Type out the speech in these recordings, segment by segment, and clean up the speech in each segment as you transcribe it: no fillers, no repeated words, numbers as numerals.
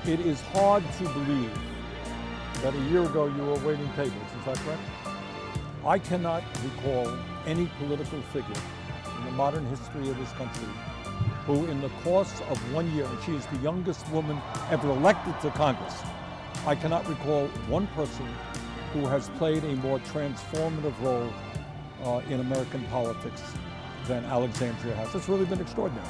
It is hard to believe that a year ago you were waiting tables, is that correct? I cannot recall any political figure in the modern history of this country who in the course of 1 year, and she is the youngest woman ever elected to Congress, I cannot recall one person who has played a more transformative role in American politics than Alexandria has. It's really been extraordinary.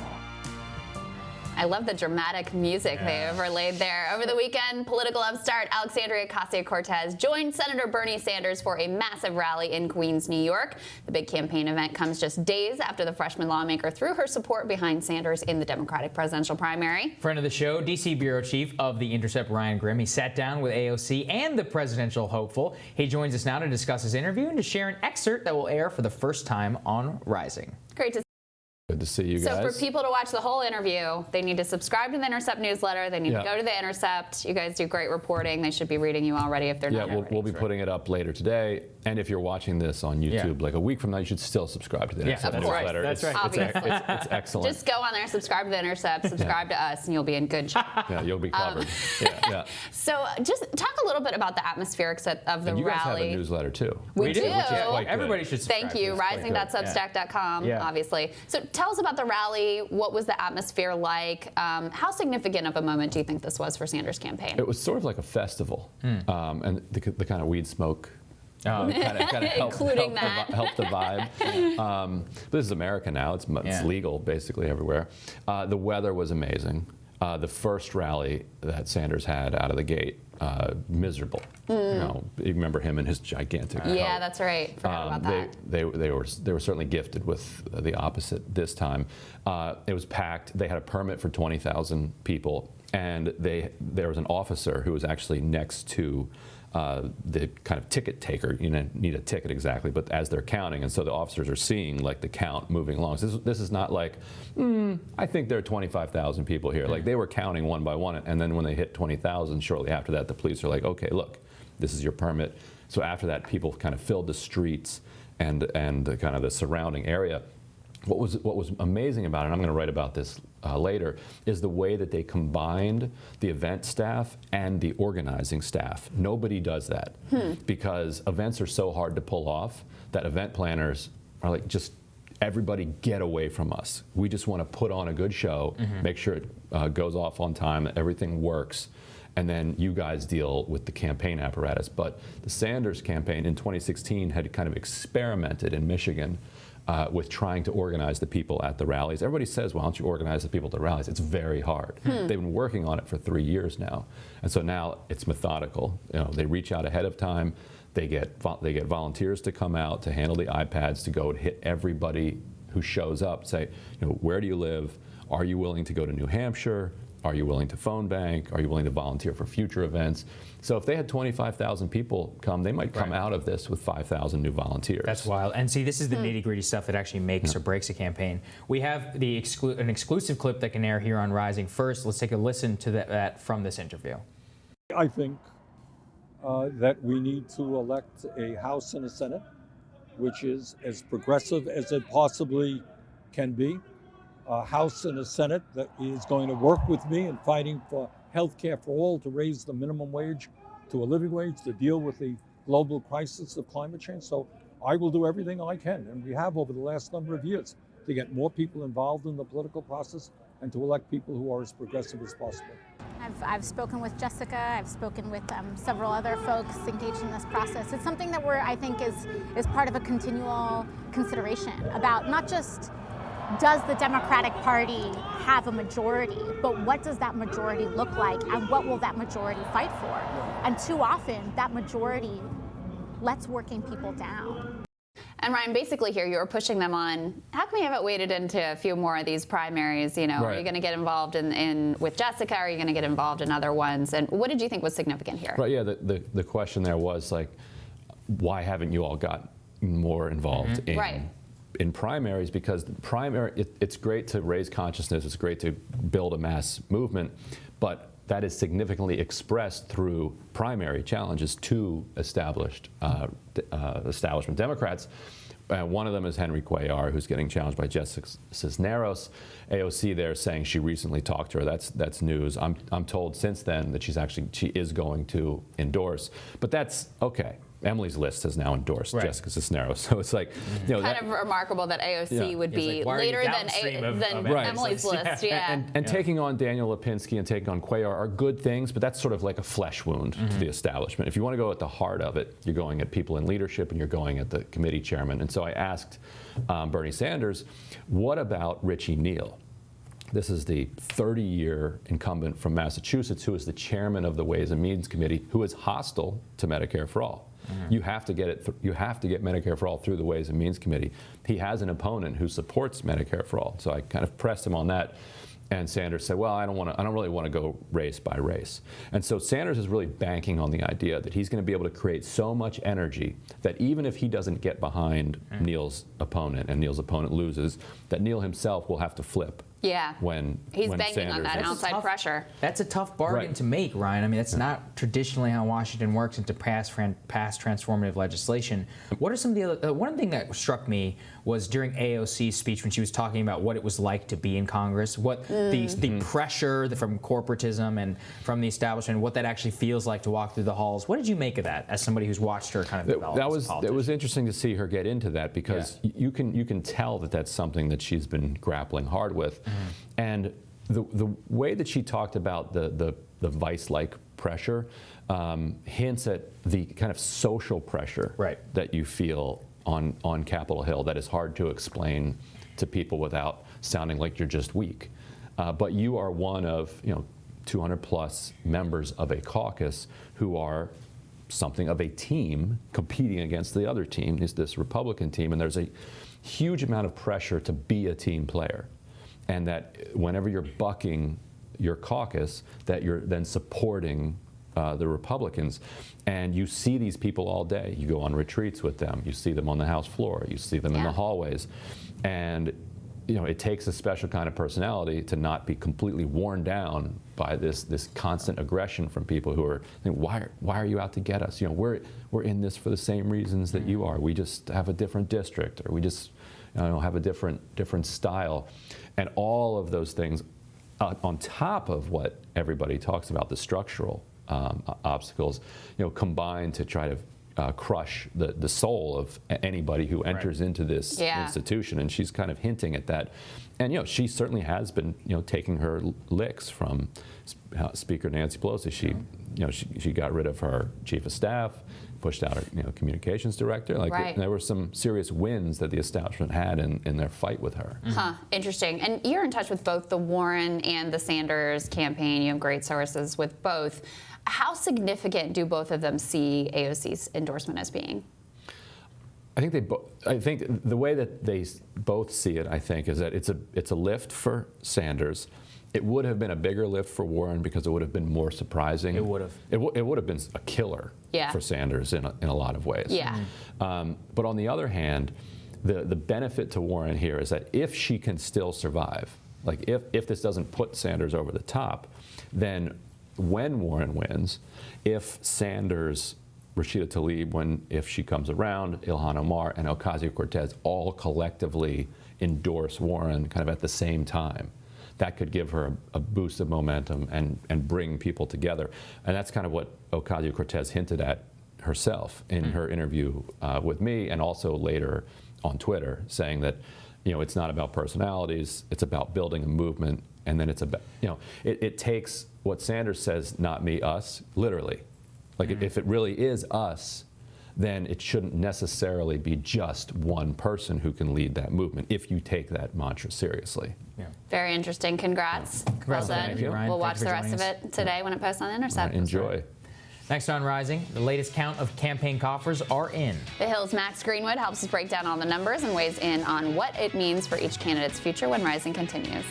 I love the dramatic music they overlaid there. Over the weekend, political upstart Alexandria Ocasio-Cortez joined Senator Bernie Sanders for a massive rally in Queens, New York. The big campaign event comes just days after the freshman lawmaker threw her support behind Sanders in the Democratic presidential primary. Friend of the show, D.C. Bureau Chief of the Intercept, Ryan Grim. He sat down with AOC and the presidential hopeful. He joins us now to discuss his interview and to share an excerpt that will air for the first time on Rising. Great to Good to see you guys. So for people to watch the whole interview, they need to subscribe to the Intercept newsletter. They need to go to the Intercept. You guys do great reporting. They should be reading you already if they're not already. We'll be putting it up later today. And if you're watching this on YouTube like a week from now, you should still subscribe to the Intercept newsletter. That's right. Obviously. It's excellent. Just go on there, subscribe to the Intercept, subscribe to us, and you'll be in good shape. Yeah, you'll be covered. So just talk a little bit about the atmospherics of the and you guys rally. have a newsletter too. We do. Which is quite Everybody good. should subscribe. Thank you. Rising.substack.com, obviously. So tell us about the rally. What was the atmosphere like? How significant of a moment do you think this was for Sanders' campaign? It was sort of like a festival, and the kind of weed smoke kind of helped the vibe. But this is America now. It's legal basically everywhere. The weather was amazing. The first rally that Sanders had out of the gate, miserable. You remember him and his gigantic coat. Yeah, that's right. Forgot about that. They were certainly gifted with the opposite this time. It was packed. They had a permit for 20,000 people, and there was an officer who was actually next to the kind of ticket taker. You need a ticket exactly, but as they're counting, and so the officers are seeing like the count moving along. So this is not like, I think there are 25,000 people here. Like they were counting one by one, and then when they hit 20,000, shortly after that, the police are like, okay, look, this is your permit. So after that, people kind of filled the streets and kind of the surrounding area. What was amazing about it, and I'm going to write about this later, is the way that they combined the event staff and the organizing staff. Nobody does that because events are so hard to pull off that event planners are like, just everybody get away from us. We just want to put on a good show, make sure it goes off on time, that everything works, and then you guys deal with the campaign apparatus. But the Sanders campaign in 2016 had kind of experimented in Michigan with trying to organize the people at the rallies. Everybody says, why don't you organize the people at the rallies? It's very hard. They've been working on it for 3 years now. And so now it's methodical. They reach out ahead of time. They get volunteers to come out to handle the iPads, to go and hit everybody who shows up, say, where do you live? Are you willing to go to New Hampshire? Are you willing to phone bank? Are you willing to volunteer for future events? So if they had 25,000 people come, they might come out of this with 5,000 new volunteers. That's wild. And see, this is the nitty-gritty stuff that actually makes or breaks a campaign. We have an exclusive clip that can air here on Rising. First, let's take a listen to that from this interview. I think that we need to elect a House and a Senate, which is as progressive as it possibly can be. A House and a Senate that is going to work with me in fighting for health care for all, to raise the minimum wage to a living wage, to deal with the global crisis of climate change. So I will do everything I can, and we have over the last number of years, to get more people involved in the political process and to elect people who are as progressive as possible. I've spoken with Jessica, I've spoken with several other folks engaged in this process. It's something that I think is part of a continual consideration about not just does the Democratic Party have a majority, but what does that majority look like and what will that majority fight for? And too often that majority lets working people down. And Ryan, basically here you were pushing them on, how come you haven't waded into a few more of these primaries? Are you going to get involved with Jessica? Are you going to get involved in other ones? And what did you think was significant here? Right, yeah, the question there was like, why haven't you all got more involved in primaries? Because it's great to raise consciousness, it's great to build a mass movement, but that is significantly expressed through primary challenges to establishment Democrats. One of them is Henry Cuellar, who's getting challenged by Jessica Cisneros. AOC there saying she recently talked to her. That's news. I'm told since then that she is going to endorse, but that's okay. Emily's List has now endorsed Jessica Cisneros, so it's like, kind of remarkable that AOC would be later than Emily's List. Yeah. And taking on Daniel Lipinski and taking on Cuellar are good things, but that's sort of like a flesh wound to the establishment. If you want to go at the heart of it, you're going at people in leadership and you're going at the committee chairman. And so I asked Bernie Sanders, what about Richie Neal? This is the 30-year incumbent from Massachusetts who is the chairman of the Ways and Means Committee, who is hostile to Medicare for All. You have to get you have to get Medicare for All through the Ways and Means Committee. He has an opponent who supports Medicare for All, so I kind of pressed him on that. And Sanders said, "Well, I don't really want to go race by race." And so Sanders is really banking on the idea that he's going to be able to create so much energy that even if he doesn't get behind Neal's opponent and Neal's opponent loses, that Neal himself will have to flip. Yeah, when he's when banking Sanders on that outside pressure. That's a tough bargain to make, Ryan. I mean, that's not traditionally how Washington works into past transformative legislation. What are some of the other? One thing that struck me was during AOC's speech when she was talking about what it was like to be in Congress, what the pressure from corporatism and from the establishment, what that actually feels like to walk through the halls. What did you make of that as somebody who's watched her kind of develop as a politician? It was interesting to see her get into that because you can tell that that's something that she's been grappling hard with. And the way that she talked about the vice-like pressure hints at the kind of social pressure that you feel on Capitol Hill that is hard to explain to people without sounding like you're just weak. But you are one of 200 plus members of a caucus who are something of a team competing against the other team, is this Republican team, and there's a huge amount of pressure to be a team player. And that whenever you're bucking your caucus, that you're then supporting the Republicans. And you see these people all day. You go on retreats with them. You see them on the House floor. You see them in the hallways. And it takes a special kind of personality to not be completely worn down by this constant aggression from people who are thinking, why are you out to get us? We're in this for the same reasons that you are. We just have a different district, or we just have a different style. And all of those things on top of what everybody talks about, the structural obstacles, combine to try to crush the soul of anybody who enters into this institution. And she's kind of hinting at that. And she certainly has been taking her licks from Speaker Nancy Pelosi. She got rid of her chief of staff, pushed out her communications director. There were some serious wins that the establishment had in their fight with her. Interesting. And you're in touch with both the Warren and the Sanders campaign. You have great sources with both. How significant do both of them see AOC's endorsement as being? I think the way that they both see it, I think, is that it's a lift for Sanders. It would have been a bigger lift for Warren because it would have been more surprising. It would have. It would have been a killer for Sanders in a lot of ways. Yeah. But on the other hand, the benefit to Warren here is that if she can still survive, like if this doesn't put Sanders over the top, then when Warren wins, if Sanders, Rashida Tlaib, if she comes around, Ilhan Omar and Ocasio-Cortez all collectively endorse Warren kind of at the same time, that could give her a boost of momentum and bring people together. And that's kind of what Ocasio-Cortez hinted at herself in her interview with me, and also later on Twitter, saying that it's not about personalities, it's about building a movement. And then it's about, it takes what Sanders says, not me, us, literally. Like if it really is us, then it shouldn't necessarily be just one person who can lead that movement if you take that mantra seriously. Yeah. Very interesting. Congrats. Congrats. Well done. Thank you, Ryan. We'll watch the rest of it today when it posts on Intercept. Enjoy. Next on Rising, the latest count of campaign coffers are in. The Hill's Max Greenwood helps us break down all the numbers and weighs in on what it means for each candidate's future when Rising continues.